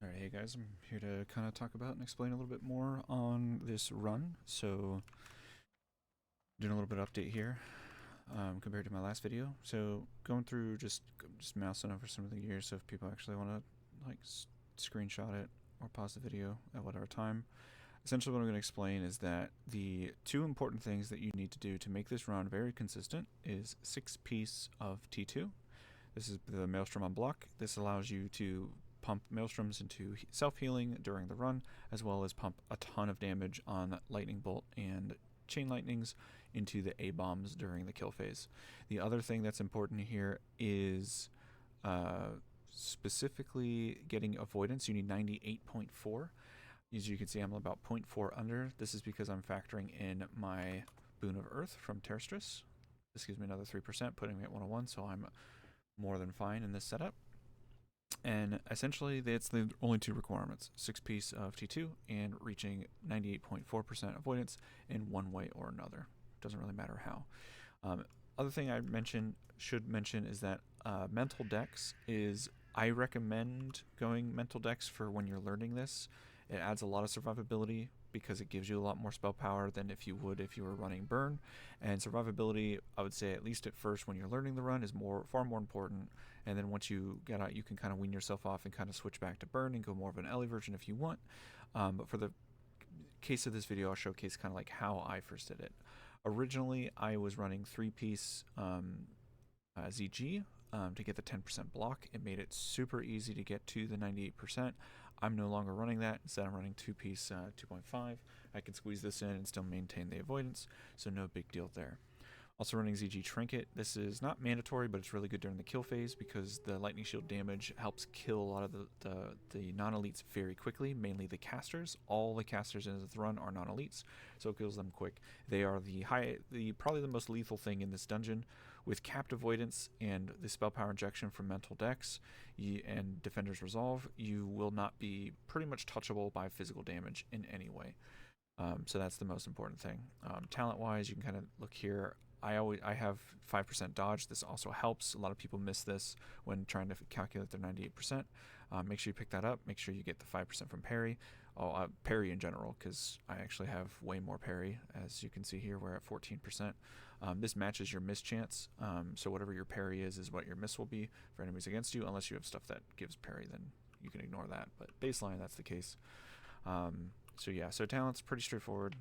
Alright, hey guys, I'm here to kind of talk about and explain a little bit more on this run. So, doing a little bit of update here compared to my last video. So, going through just mousing over some of the gear. So, if people actually want to like screenshot it or pause the video at whatever time. Essentially, what I'm going to explain is that the two important things that you need to do to make this run very consistent is 6 piece of T2. This is the Maelstrom on block. This allows you to pump Maelstroms into self-healing during the run, as well as pump a ton of damage on Lightning Bolt and Chain Lightnings into the A-bombs during the kill phase. The other thing that's important here is specifically getting avoidance. You need 98.4. As you can see, I'm about 0.4 under. This is because I'm factoring in my Boon of Earth from Terrestris. This gives me another 3%, putting me at 101, so I'm more than fine in this setup. And essentially, that's the only two requirements: 6 piece of T2 and reaching 98.4% avoidance in one way or another. Doesn't really matter how. Other thing I should mention is that mental dex is, I recommend going mental dex for when you're learning this. It adds a lot of survivability because it gives you a lot more spell power than if you were running burn. And survivability, I would say, at least at first when you're learning the run, is far more important. And then once you get out, you can kind of wean yourself off and kind of switch back to burn and go more of an Ellie version if you want. But for the case of this video, I'll showcase kind of like how I first did it. Originally, I was running 3 piece ZG to get the 10% block. It made it super easy to get to the 98%. I'm no longer running that. Instead, I'm running 2 piece 2.5. I can squeeze this in and still maintain the avoidance, so no big deal there. Also running ZG Trinket. This is not mandatory, but it's really good during the kill phase because the lightning shield damage helps kill a lot of the non-elites very quickly, mainly the casters. All the casters in this run are non-elites, so it kills them quick. They are probably the most lethal thing in this dungeon. With capped avoidance and the spell power injection from mental dex and defender's resolve, you will not be pretty much touchable by physical damage in any way. So that's the most important thing. Talent wise, you can kind of look here. I have 5% dodge. This also helps. A lot of people miss this when trying to calculate their 98%. Make sure you pick that up. Make sure you get the 5% from parry. Parry in general, because I actually have way more parry. As you can see here, we're at 14%. This matches your miss chance. So whatever your parry is what your miss will be for enemies against you. Unless you have stuff that gives parry, then you can ignore that. But baseline, that's the case. So yeah, so talent's pretty straightforward.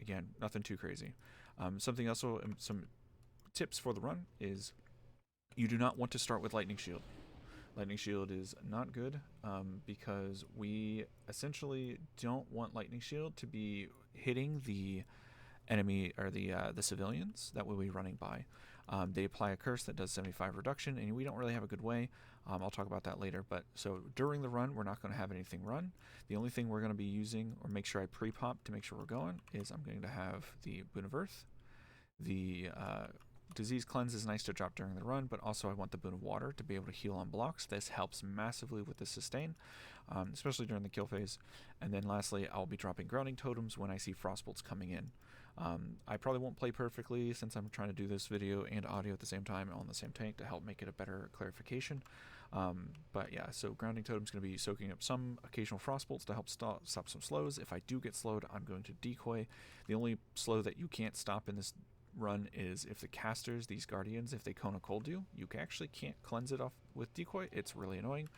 Again, nothing too crazy. Something also, some tips for the run is you do not want to start with Lightning Shield. Lightning Shield is not good because we essentially don't want Lightning Shield to be hitting the enemy or the civilians that we'll be running by. They apply a curse that does 75 reduction, and we don't really have a good way. I'll talk about that later. But so during the run, we're not going to have anything run. The only thing we're going to be using, or make sure I pre-pop to make sure we're going, is I'm going to have the Boon of Earth. The Disease Cleanse is nice to drop during the run, but also I want the Boon of Water to be able to heal on blocks. This helps massively with the sustain, especially during the kill phase. And then lastly, I'll be dropping Grounding Totems when I see Frostbolts coming in. I probably won't play perfectly since I'm trying to do this video and audio at the same time on the same tank to help make it a better clarification. But yeah, so Grounding Totem is going to be soaking up some occasional Frostbolts to help stop some slows. If I do get slowed, I'm going to decoy. The only slow that you can't stop in this run is if the casters, these guardians, if they Cone Cold you actually can't cleanse it off with decoy. It's really annoying,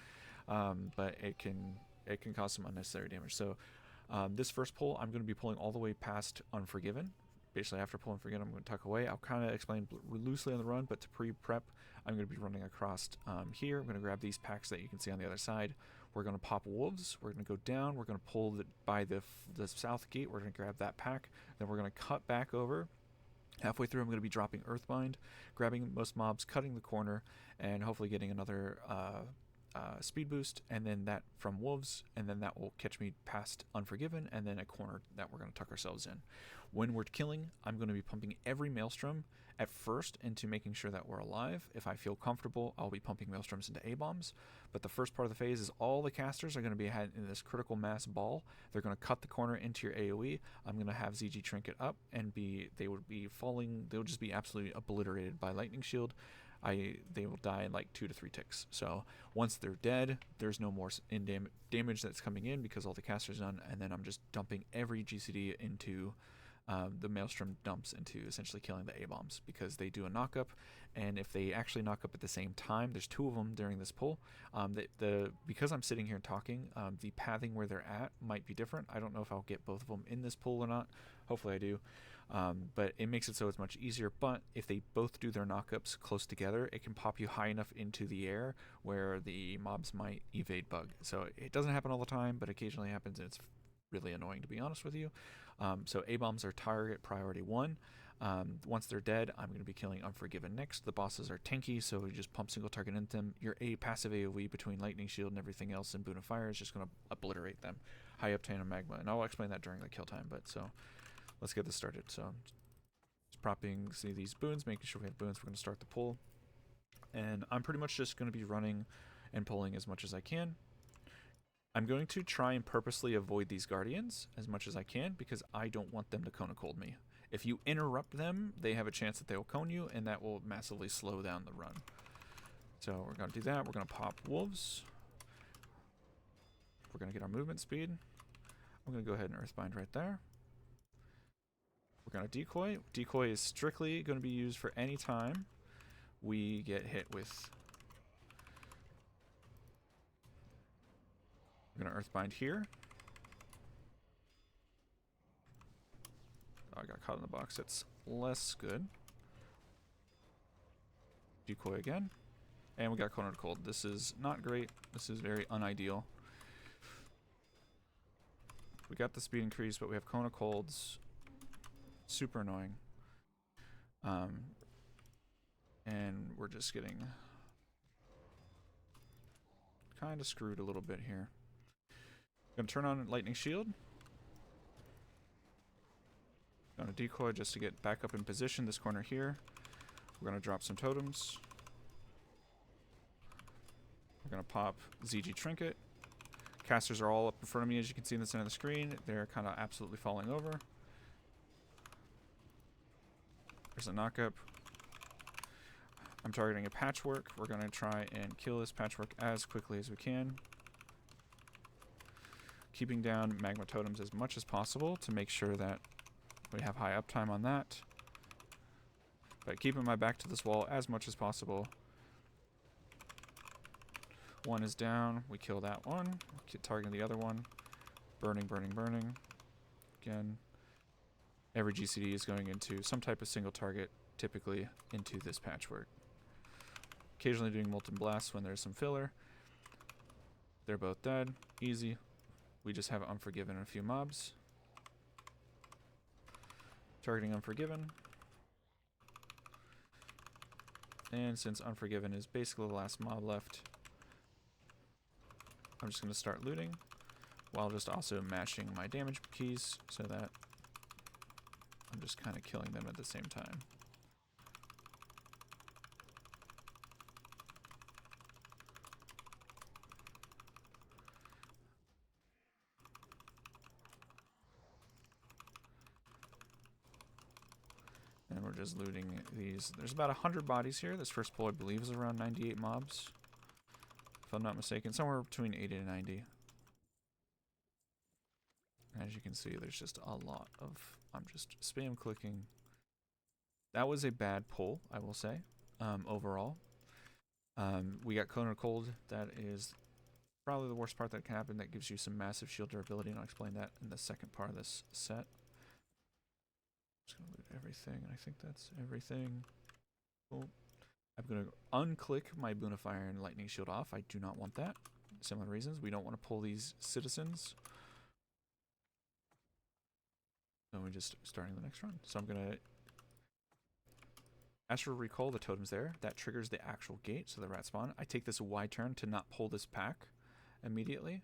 but it can cause some unnecessary damage. So this first pull, I'm going to be pulling all the way past Unforgiven. Basically, after pulling Forgiven, I'm going to tuck away. I'll kind of explain loosely on the run, but to pre-prep, I'm going to be running across here. I'm going to grab these packs that you can see on the other side. We're going to pop wolves. We're going to go down. We're going to pull by the south gate. We're going to grab that pack. Then we're going to cut back over. Halfway through, I'm going to be dropping Earthbind, grabbing most mobs, cutting the corner, and hopefully getting another speed boost, and then that from wolves, and then that will catch me past Unforgiven, and then a corner that we're going to tuck ourselves in. When we're killing, I'm going to be pumping every Maelstrom at first into making sure that we're alive. If I feel comfortable, I'll be pumping Maelstroms into A-bombs, but the first part of the phase is all the casters are going to be in this critical mass ball. They're going to cut the corner into your AoE. I'm going to have ZG Trinket up, and they would be falling, they'll just be absolutely obliterated by Lightning Shield. they will die in like 2 to 3 ticks. So once they're dead, there's no more damage that's coming in because all the casters done, and then I'm just dumping every GCD into the Maelstrom dumps into essentially killing the A-bombs because they do a knockup, and if they actually knock up at the same time, there's 2 of them during this pull. Because I'm sitting here talking, the pathing where they're at might be different. I don't know if I'll get both of them in this pull or not. Hopefully I do. But it makes it so it's much easier. But if they both do their knockups close together, it can pop you high enough into the air where the mobs might evade bug. So it doesn't happen all the time, but occasionally happens, and it's really annoying, to be honest with you. So A-bombs are target priority 1. Once they're dead, I'm going to be killing Unforgiven next. The bosses are tanky, so you just pump single target into them. Your passive AoE between Lightning Shield and everything else in Boon of Fire is just going to obliterate them. High Uptime and Magma, and I'll explain that during the kill time, but so let's get this started. So just propping these boons, making sure we have boons. We're going to start the pull, and I'm pretty much just going to be running and pulling as much as I can. I'm going to try and purposely avoid these Guardians as much as I can because I don't want them to Cone of Cold me. If you interrupt them, they have a chance that they'll cone you, and that will massively slow down the run. So we're going to do that. We're going to pop Wolves. We're going to get our movement speed. I'm going to go ahead and Earthbind right there. We're going to Decoy. Decoy is strictly going to be used for any time we get hit with... We're going to Earthbind here. Oh, I got caught in the box. That's less good. Decoy again. And we got Cone of Cold. This is not great. This is very unideal. We got the speed increase, but we have Cone of Colds. Super annoying. And we're just getting kind of screwed a little bit here. Gonna turn on Lightning Shield. Gonna Decoy just to get back up in position this corner here. We're gonna drop some totems. We're gonna pop ZG Trinket. Casters are all up in front of me, as you can see in the center of the screen. They're kind of absolutely falling over. There's a knockup. I'm targeting a Patchwork. We're gonna try and kill this Patchwork as quickly as we can. Keeping down Magma Totems as much as possible to make sure that we have high uptime on that. But keeping my back to this wall as much as possible. One is down. We kill that one. Keep targeting the other one. Burning, burning, burning. Again, every GCD is going into some type of single target, typically into this Patchwork. Occasionally doing Molten Blast when there's some filler. They're both dead. Easy. We just have Unforgiven and a few mobs. Targeting Unforgiven. And since Unforgiven is basically the last mob left, I'm just going to start looting while just also mashing my damage keys so that I'm just kind of killing them at the same time. And we're just looting these. There's about 100 bodies here. This first pull, I believe, is around 98 mobs. If I'm not mistaken, somewhere between 80 to 90. As you can see, there's just a lot of... I'm just spam clicking. That was a bad pull, I will say, overall. We got Cone of Cold. That is probably the worst part that can happen. That gives you some massive shield durability, and I'll explain that in the second part of this set. Just gonna loot everything, and I think that's everything. Cool. I'm gonna unclick my Boon of Fire and Lightning Shield off. I do not want that. Similar reasons. We don't want to pull these citizens. So we're just starting the next run. So I'm gonna Astral Recall the totems there. That triggers the actual gate, so the rat spawn. I take this a wide turn to not pull this pack immediately.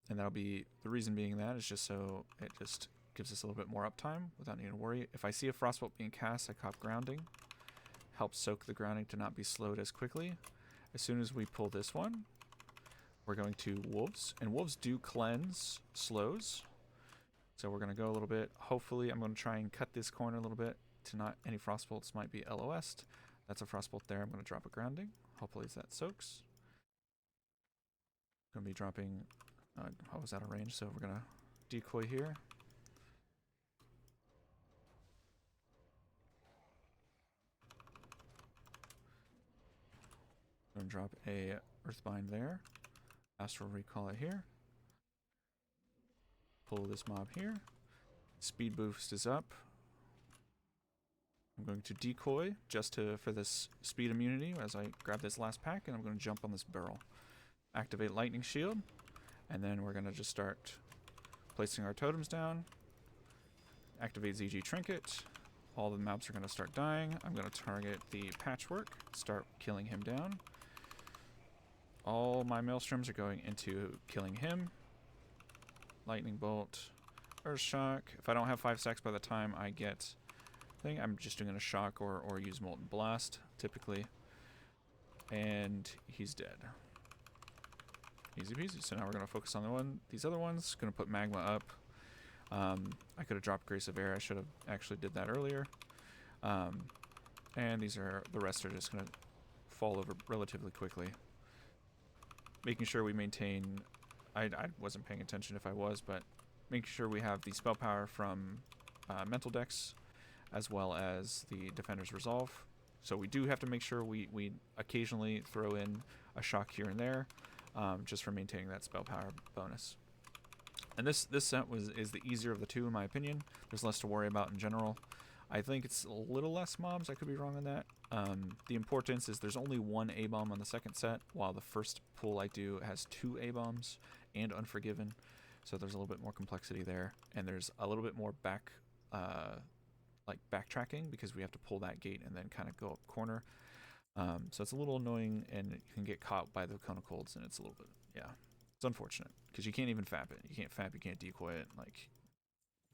And that'll be, the reason being that is just so it just gives us a little bit more uptime without needing to worry. If I see a Frostbolt being cast, I cop Grounding. Helps soak the grounding to not be slowed as quickly. As soon as we pull this one, we're going to Wolves. And Wolves do cleanse slows. So we're going to go a little bit. Hopefully, I'm going to try and cut this corner a little bit to not any Frostbolts might be LOS'd. That's a Frostbolt there. I'm going to drop a grounding. Hopefully that soaks. Going to be dropping... I was out of range, so we're going to decoy here. Going to drop a Earthbind there. Astral Recall it here. Pull this mob here. Speed boost is up. I'm going to decoy just for this speed immunity as I grab this last pack, and I'm going to jump on this barrel. Activate Lightning Shield, and then we're going to just start placing our totems down. Activate ZG Trinket. All the mobs are going to start dying. I'm going to target the Patchwork, start killing him down. All my Maelstroms are going into killing him. Lightning Bolt, Earth Shock. If I don't have 5 stacks by the time I get thing, I'm just doing a shock or use Molten Blast, typically. And he's dead. Easy peasy. So now we're going to focus on these other ones. Going to put Magma up. I could have dropped Grace of Air. I should have actually did that earlier. And the rest are just going to fall over relatively quickly. Making sure we maintain... I wasn't paying attention if I was, but making sure we have the spell power from Mental Decks, as well as the Defender's Resolve. So we do have to make sure we occasionally throw in a shock here and there, just for maintaining that spell power bonus. And this set is the easier of the two, in my opinion. There's less to worry about in general. I think it's a little less mobs. I could be wrong on that. The importance is there's only one A-bomb on the second set, while the first pull I do has 2 A-bombs and Unforgiven. So there's a little bit more complexity there, and there's a little bit more backtracking because we have to pull that gate and then kind of go up corner. So it's a little annoying, and you can get caught by the Cone of Colds, and it's a little bit, yeah, it's unfortunate because you can't even fap it. You can't fap, you can't decoy it. Like,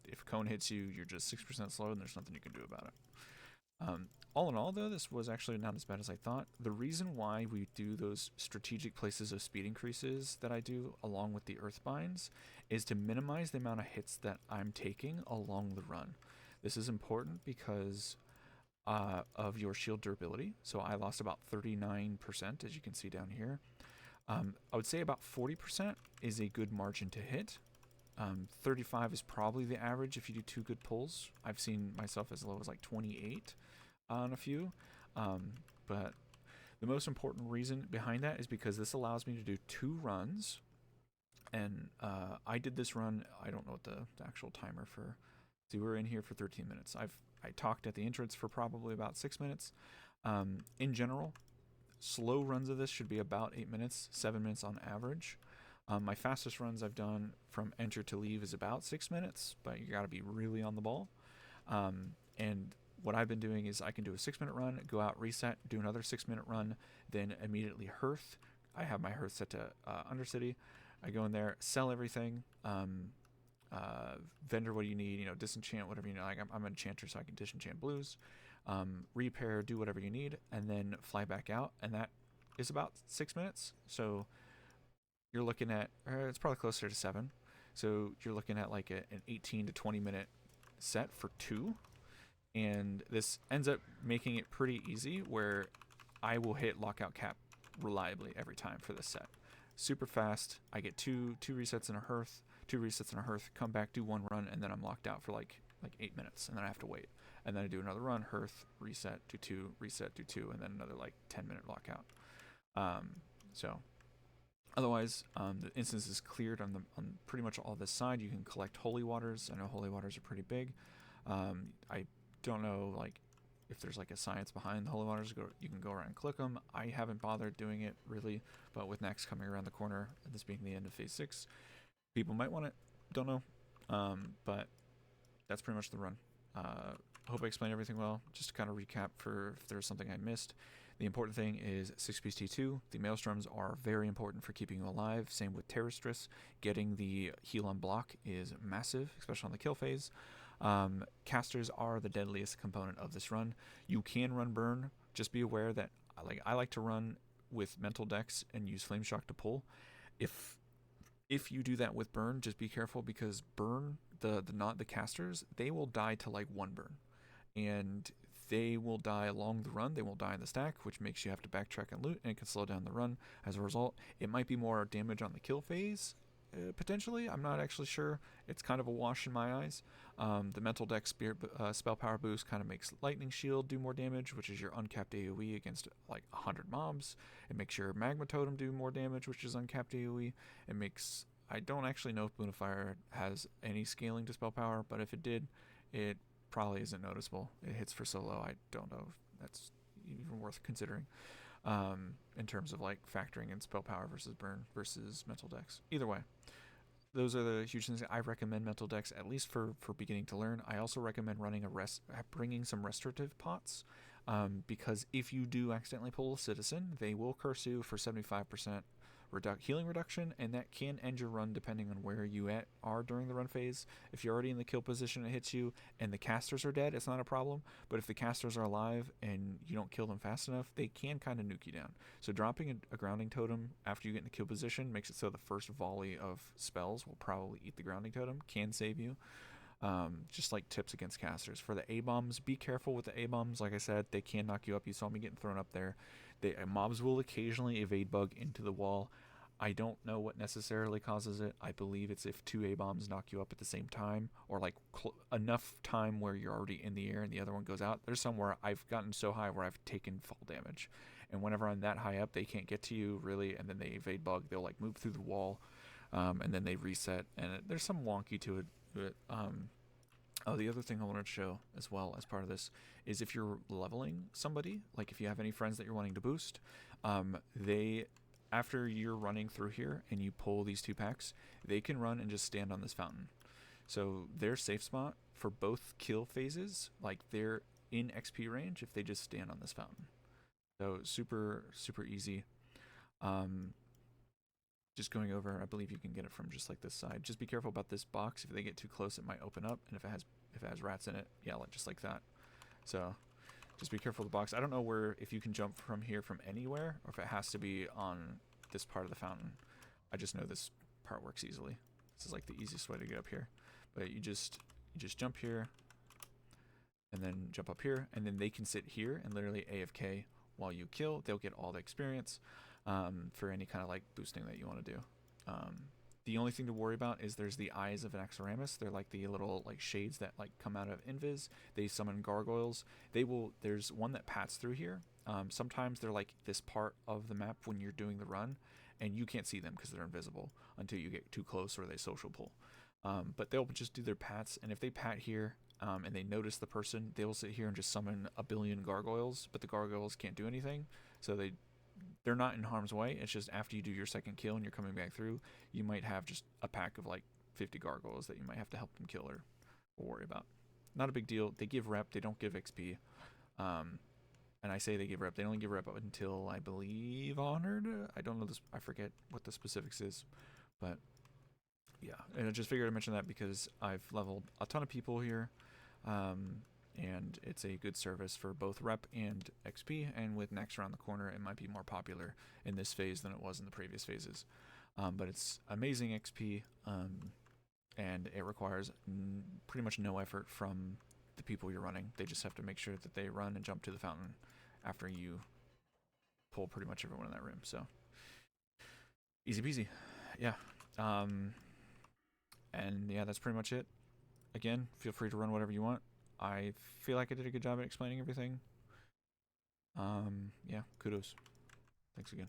if Cone hits you, you're just 6% slow, and there's nothing you can do about it. All in all, though, this was actually not as bad as I thought. The reason why we do those strategic places of speed increases that I do along with the Earthbinds is to minimize the amount of hits that I'm taking along the run. This is important because of your shield durability. So I lost about 39%, as you can see down here. I would say about 40% is a good margin to hit. 35 is probably the average if you do 2 good pulls. I've seen myself as low as like 28 on a few. But the most important reason behind that is because this allows me to do 2 runs. And I did this run, I don't know what the actual timer for... See, we're in here for 13 minutes. I talked at the entrance for probably about 6 minutes. In general, slow runs of this should be about 8 minutes, 7 minutes on average. My fastest runs I've done from enter to leave is about 6 minutes, but you got to be really on the ball. And what I've been doing is I can do a 6-minute run, go out, reset, do another 6-minute run, then immediately hearth. I have my hearth set to Undercity. I go in there, sell everything. Vendor, what do you need? You know, disenchant, whatever you know. Like I'm an enchanter, so I can disenchant blues. Repair, do whatever you need, and then fly back out. And that is about 6 minutes. So you're looking at, it's probably closer to 7. So you're looking at like an 18 to 20 minute set for 2. And this ends up making it pretty easy where I will hit lockout cap reliably every time for this set. Super fast. I get two resets in a hearth, 2 resets in a hearth, come back, do 1 run, and then I'm locked out for like 8 minutes, and then I have to wait. And then I do another run, hearth, reset, do 2, reset, do 2, and then another like 10-minute lockout. So otherwise, the instance is cleared on pretty much all this side. You can collect holy waters. I know holy waters are pretty big. I don't know like if there's like a science behind the holy waters. You can go around and click them. I haven't bothered doing it really, but with next coming around the corner, and this being the end of phase 6, people might want it. Don't know, but that's pretty much the run. Hope I explained everything well. Just to kind of recap for if there's something I missed. The important thing is 6-piece T2. The Maelstroms are very important for keeping you alive. Same with Terrestrus. Getting the heal on block is massive, especially on the kill phase. Casters are the deadliest component of this run. You can run burn. Just be aware that I like to run with mental decks and use flame shock to pull. If you do that with burn, just be careful because burn the casters, they will die to like 1 burn. And they will die along the run. They won't die in the stack, which makes you have to backtrack and loot, and it can slow down the run as a result. It might be more damage on the kill phase, potentially. I'm not actually sure. It's kind of a wash in my eyes. The Mental Dex spell power boost kind of makes Lightning Shield do more damage, which is your uncapped AoE against like 100 mobs. It makes your Magma Totem do more damage, which is uncapped AoE. It makes... I don't actually know if Boon of Fire has any scaling to spell power, but if it did, it probably isn't noticeable. It hits for so low, I don't know if that's even worth considering in terms of like factoring in spell power versus burn versus mental dex. Either way, those are the huge things. I recommend mental dex at least for beginning to learn. I also recommend running bringing some restorative pots because if you do accidentally pull a citizen, they will curse you for 75% healing reduction, and that can end your run depending on where you are during the run phase. If you're already in the kill position, it hits you, and the casters are dead, it's not a problem. But if the casters are alive and you don't kill them fast enough, they can kind of nuke you down. So dropping a grounding totem after you get in the kill position makes it so the first volley of spells will probably eat the grounding totem, can save you. Just like tips against casters. For the A-bombs, be careful with the A-bombs. Like I said, they can knock you up. You saw me getting thrown up there. Mobs will occasionally evade bug into the wall. I don't know what necessarily causes it. I believe it's if 2 A-bombs knock you up at the same time, or like enough time where you're already in the air and the other one goes out. There's somewhere I've gotten so high where I've taken fall damage. And whenever I'm that high up, they can't get to you really, and then they evade bug. They'll like move through the wall, and then they reset. And there's some wonky to it. Oh, the other thing I wanted to show as well as part of this is if you're leveling somebody, like if you have any friends that you're wanting to boost, after you're running through here and you pull these 2 packs, they can run and just stand on this fountain. So their safe spot for both kill phases, like they're in XP range if they just stand on this fountain. So super, super easy. Just going over, I believe you can get it from just like this side. Just be careful about this box. If they get too close, it might open up, and if it has rats in it, yeah, just like that. So just be careful of the box. I don't know if you can jump from here from anywhere, or if it has to be on this part of the fountain. I just know this part works easily. This is like the easiest way to get up here. But you just jump here, and then jump up here, and then they can sit here and literally AFK while you kill. They'll get all the experience. For any kind of like boosting that you want to do. The only thing to worry about is there's the eyes of an Axoramus. They're like the little like shades that like come out of Invis. They summon gargoyles. There's one that pats through here. Sometimes they're like this part of the map when you're doing the run, and you can't see them because they're invisible until you get too close or they social pull. But they'll just do their pats, and if they pat here and they notice the person, they will sit here and just summon a billion gargoyles, but the gargoyles can't do anything, so they're not in harm's way. It's just after you do your second kill and you're coming back through, you might have just a pack of like 50 gargoyles that you might have to help them kill or worry about. Not a big deal. They give rep, they don't give XP. And I say they give rep, they only give rep up until I believe Honored. I don't know this, I forget what the specifics is, but yeah. And I just figured I'd mention that because I've leveled a ton of people here. And it's a good service for both rep and XP, and with next around the corner, it might be more popular in this phase than it was in the previous phases. But it's amazing XP, and it requires pretty much no effort from the people you're running. They just have to make sure that they run and jump to the fountain after you pull pretty much everyone in that room. So easy peasy. Yeah. And yeah, that's pretty much it. Again, feel free to run whatever you want. I feel like I did a good job at explaining everything. Yeah, kudos. Thanks again.